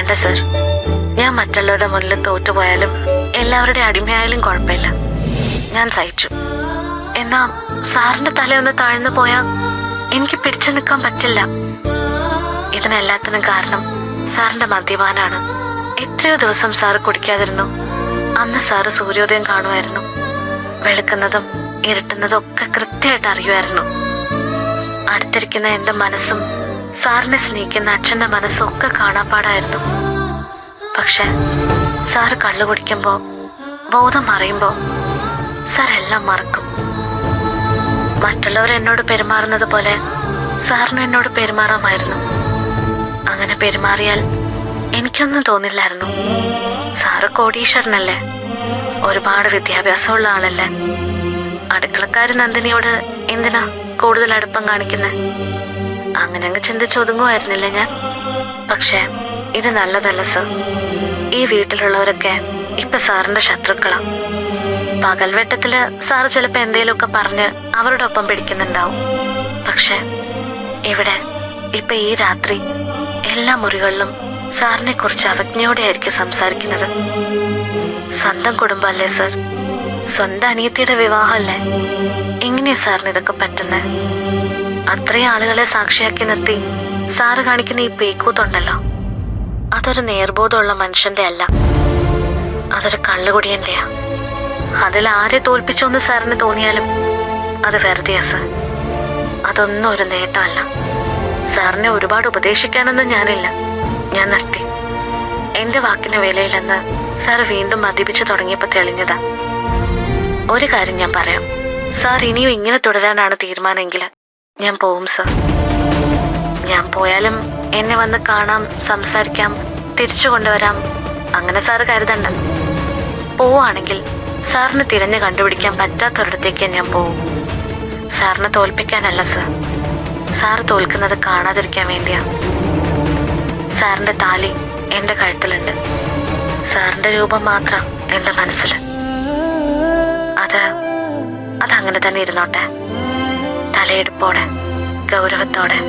വേണ്ട സർ. ഞാൻ മറ്റുള്ളവരുടെ മുന്നിൽ തോറ്റുപോയാലും എല്ലാവരുടെ അടിമയായാലും കുഴപ്പമില്ല. ഞാൻ സഹിച്ചു. എന്നാ സാറിന്റെ തലയൊന്ന് താഴ്ന്നു പോയാൽ എനിക്ക് പിടിച്ചു നിൽക്കാൻ പറ്റില്ല. ഇതിനെല്ലാത്തിനും കാരണം സാറിന്റെ മദ്യപാനാണ്. എത്രയോ ദിവസം സാറ് കുടിക്കാതിരുന്നു. അന്ന് സാറ് സൂര്യോദയം കാണുമായിരുന്നു. വെളുക്കുന്നതും ഇരുട്ടുന്നതും ഒക്കെ കൃത്യമായിട്ട് അറിയുമായിരുന്നു. അടുത്തിരിക്കുന്ന എന്റെ മനസ്സും സാറിനെ സ്നേഹിക്കുന്ന അച്ഛന്റെ മനസ്സും ഒക്കെ കാണാപ്പാടായിരുന്നു. പക്ഷെ സാറ് കള്ളു കുടിക്കുമ്പോ, ബോധം മറിയുമ്പോ സാർ എല്ലാം മറക്കും. മറ്റുള്ളവർ എന്നോട് പെരുമാറുന്നത് പോലെ സാറിന് എന്നോട് പെരുമാറാമായിരുന്നു. അങ്ങനെ പെരുമാറിയാൽ എനിക്കൊന്നും തോന്നില്ലായിരുന്നു. സാറ് കോടീശ്വരനല്ലേ, ഒരുപാട് വിദ്യാഭ്യാസമുള്ള ആളല്ലേ. അടുക്കളക്കാരി നന്ദിനിയോട് എന്തിനാ കൂടുതൽ അടുപ്പം കാണിക്കുന്നത്? അങ്ങനെ അങ്ങ് ചിന്തിച്ചൊതുങ്ങുമായിരുന്നില്ല ഞാൻ. പക്ഷെ ഇത് നല്ലതല്ല സർ. ഈ വീട്ടിലുള്ളവരൊക്കെ ഇപ്പൊ സാറിന്റെ ശത്രുക്കളാ. പകൽവെട്ടത്തില് സാറ് ചിലപ്പോ എന്തേലുമൊക്കെ പറഞ്ഞ് അവരുടെ ഒപ്പം പിടിക്കുന്നുണ്ടാവും. പക്ഷെ ഇവിടെ ഇപ്പൊ ഈ രാത്രി എല്ലാ മുറികളിലും സാറിനെ കുറിച്ച് അവജ്ഞയോടെ ആയിരിക്കും സംസാരിക്കുന്നത്. സ്വന്തം കുടുംബമല്ലേ സർ, സ്വന്തം അനിയത്തിയുടെ വിവാഹമല്ലേ. എങ്ങനെയാ സാറിന് ഇതൊക്കെ പറ്റുന്നത്? അത്രയും ആളുകളെ സാക്ഷിയാക്കി നിർത്തി സാറ് കാണിക്കുന്ന ഈ പേക്കൂത്തുണ്ടല്ലോ, അതൊരു നേർബോധമുള്ള മനുഷ്യന്റെ അല്ല, അതൊരു കള്ളുകുടിയന്റെയാ. അതിൽ ആരെ തോൽപ്പിച്ചോന്ന് സാറിന് തോന്നിയാലും അത് വെറുതെയാ സർ. അതൊന്നും ഒരു നേട്ടമല്ല. സാറിനെ ഒരുപാട് ഉപദേശിക്കാനൊന്നും ഞാനില്ല. ഞാൻ നിർത്തി. എന്റെ വാക്കിന് വിലയില്ലെന്ന് സാർ വീണ്ടും മദ്യപിച്ചു തുടങ്ങിയപ്പോ തെളിഞ്ഞതാ. ഒരു കാര്യം ഞാൻ പറയാം, സാർ ഇനിയും ഇങ്ങനെ തുടരാനാണ് തീരുമാനമെങ്കിൽ ഞാൻ പോവും സർ. ഞാൻ പോയാലും എന്നെ വന്ന് കാണാം, സംസാരിക്കാം, തിരിച്ചു കൊണ്ടുവരാം, അങ്ങനെ സാറ് കരുതണ്ട. പോവാണെങ്കിൽ സാറിന് തിരഞ്ഞു കണ്ടുപിടിക്കാൻ പറ്റാത്തൊരിടത്തേക്ക് ഞാൻ പോവും. സാറിനെ തോൽപ്പിക്കാനല്ല സർ, സാറ് തോൽക്കുന്നത് കാണാതിരിക്കാൻ വേണ്ടിയാ. സാറിന്റെ താലി എന്റെ കഴുത്തിലുണ്ട്. സാറിന്റെ രൂപം മാത്രം എന്റെ മനസ്സിൽ. അതങ്ങനെ തന്നെ ഇരുന്നോട്ടെ. തലയെടുപ്പോടെ, ഗൗരവത്തോടെ,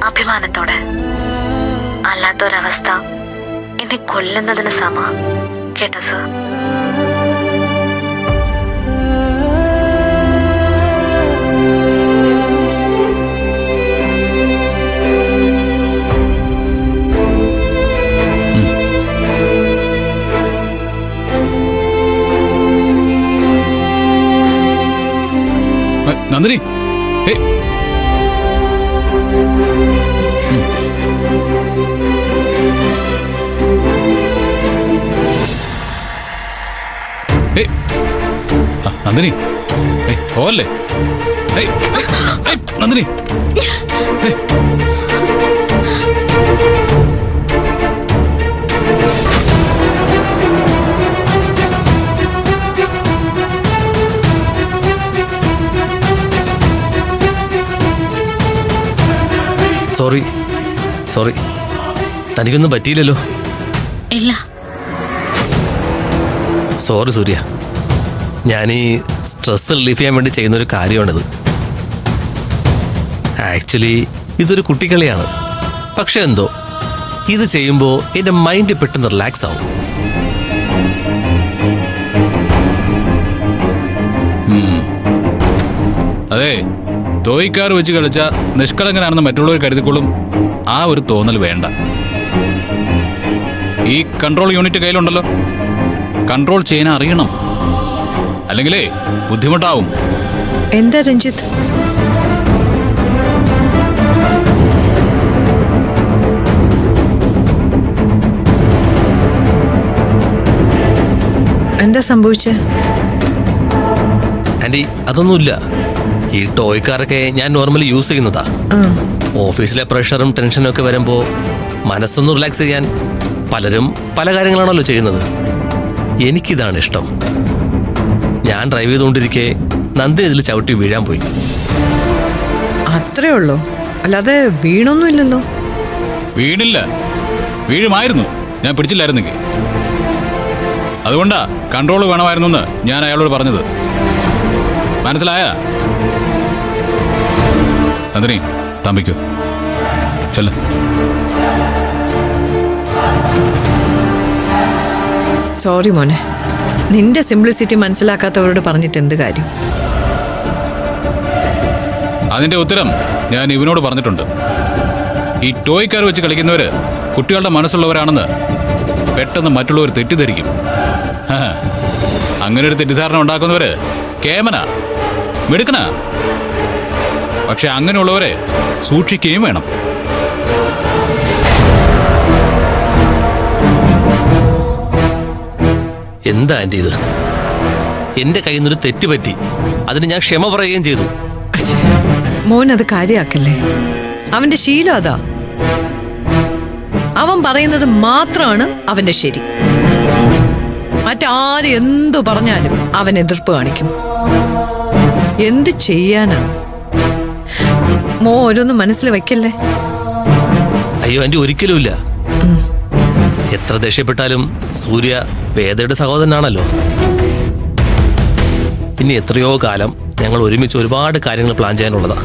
അഭിമാനത്തോടെ. അല്ലാത്തൊരവസ്ഥ എന്നെ കൊല്ലുന്നതിന് സമ. കേട്ടോ സർ? നന്ദിനി, നന്ദിനി പോവല്ലേ? നന്ദിനി, സോറി സോറി, തനിക്കൊന്നും പറ്റിയില്ലല്ലോ? ഇല്ല. സോറി സൂര്യ, ഞാൻ ഈ സ്ട്രെസ് റിലീഫ് ചെയ്യാൻ വേണ്ടി ചെയ്യുന്നൊരു കാര്യമാണിത്. ആക്ച്വലി ഇതൊരു കുട്ടിക്കളിയാണ്. പക്ഷെ എന്തോ ഇത് ചെയ്യുമ്പോൾ എൻ്റെ മൈൻഡ് പെട്ടെന്ന് റിലാക്സ് ആവും. അതെ, ടോയ്ക്കാർ വെച്ച് കളിച്ച നിഷ്കളങ്കനാണെന്ന് മറ്റുള്ളവർ കരുതിക്കൊള്ളും. ആ ഒരു തോന്നൽ വേണ്ട. ഈ കൺട്രോൾ യൂണിറ്റ് കയ്യിലുണ്ടല്ലോ, കൺട്രോൾ ചെയ്യാൻ അറിയണം, അല്ലെങ്കിലേ ബുദ്ധിമുട്ടാവും. എന്താ രഞ്ജിത്ത്? എന്താ സംഭവിച്ചേ? ആൻറ്റി, അതൊന്നുമില്ല. ഈ ടോയ്ക്കാരൊക്കെ ഞാൻ നോർമലി യൂസ് ചെയ്യുന്നതാ. ഓഫീസിലെ പ്രഷറും ടെൻഷനും ഒക്കെ വരുമ്പോൾ മനസ്സൊന്ന് റിലാക്സ് ചെയ്യാൻ പലരും പല കാര്യങ്ങളാണല്ലോ ചെയ്യുന്നത്. എനിക്കിതാണ് ഇഷ്ടം. ഞാൻ ഡ്രൈവ് ചെയ്തുകൊണ്ടിരിക്കെ നന്ദി ഇതിൽ ചവിട്ടി വീഴാൻ പോയി. അത്രേ ഉള്ളൂ, അല്ലാതെ വീണൊന്നുമില്ലല്ലോ. വീണില്ല, വീഴുമായിരുന്നു, ഞാൻ പിടിച്ചില്ലായിരുന്നെങ്കിൽ. അതുകൊണ്ടാ കൺട്രോൾ വേണമായിരുന്നു എന്ന് ഞാൻ അയാളോട് പറഞ്ഞത്. മനസ്സിലായ? നന്ദിനി, തമ്പിക്കോ ചെല്ല. സോറി മോനെ, നിന്റെ സിംപ്ലിസിറ്റി മനസ്സിലാക്കാത്തവരോട് പറഞ്ഞിട്ട് എന്ത് കാര്യം? അതിന്റെ ഉത്തരം ഞാൻ ഇവനോട് പറഞ്ഞിട്ടുണ്ട്. ഈ ടോയ് കാർ വെച്ച് കളിക്കുന്നവര് കുട്ടികളുടെ മനസ്സുള്ളവരാണെന്ന് പെട്ടെന്ന് മറ്റുള്ളവർ തെറ്റിദ്ധരിക്കും. അങ്ങനെ ഒരു തെറ്റിദ്ധാരണ ഉണ്ടാക്കുന്നവര് കേമനാ, മിടുക്കനാ. പക്ഷെ അങ്ങനെയുള്ളവരെ സൂക്ഷിക്കുകയും വേണം. എന്താ ആന്റി ഇത്? എന്റെ കയ്യിൽ നിന്നൊരു തെറ്റുപറ്റി, അതിന് ഞാൻ ക്ഷമ പറയുകയും ചെയ്തു. അശ്ശേ, മോൻ അത് കാര്യാക്കല്ലേ. അവന്റെ ശീലം അതാ. അവൻ പറയുന്നത് മാത്രമാണ് അവന്റെ ശരി. മറ്റാരും എന്തു പറഞ്ഞാലും അവൻ എതിർപ്പ് കാണിക്കും. എന്ത് ചെയ്യാനാ? മോ ഓരോന്ന് മനസ്സിൽ വെക്കല്ലേ. അയ്യോ ആന്റി, ഒരിക്കലുമില്ല. എത്ര ദേഷ്യപ്പെട്ടാലും സൂര്യ വേദയുടെ സഹോദരനാണല്ലോ. ഇനി എത്രയോ കാലം ഞങ്ങൾ ഒരുമിച്ച് ഒരുപാട് കാര്യങ്ങൾ പ്ലാൻ ചെയ്യാനുള്ളതാ.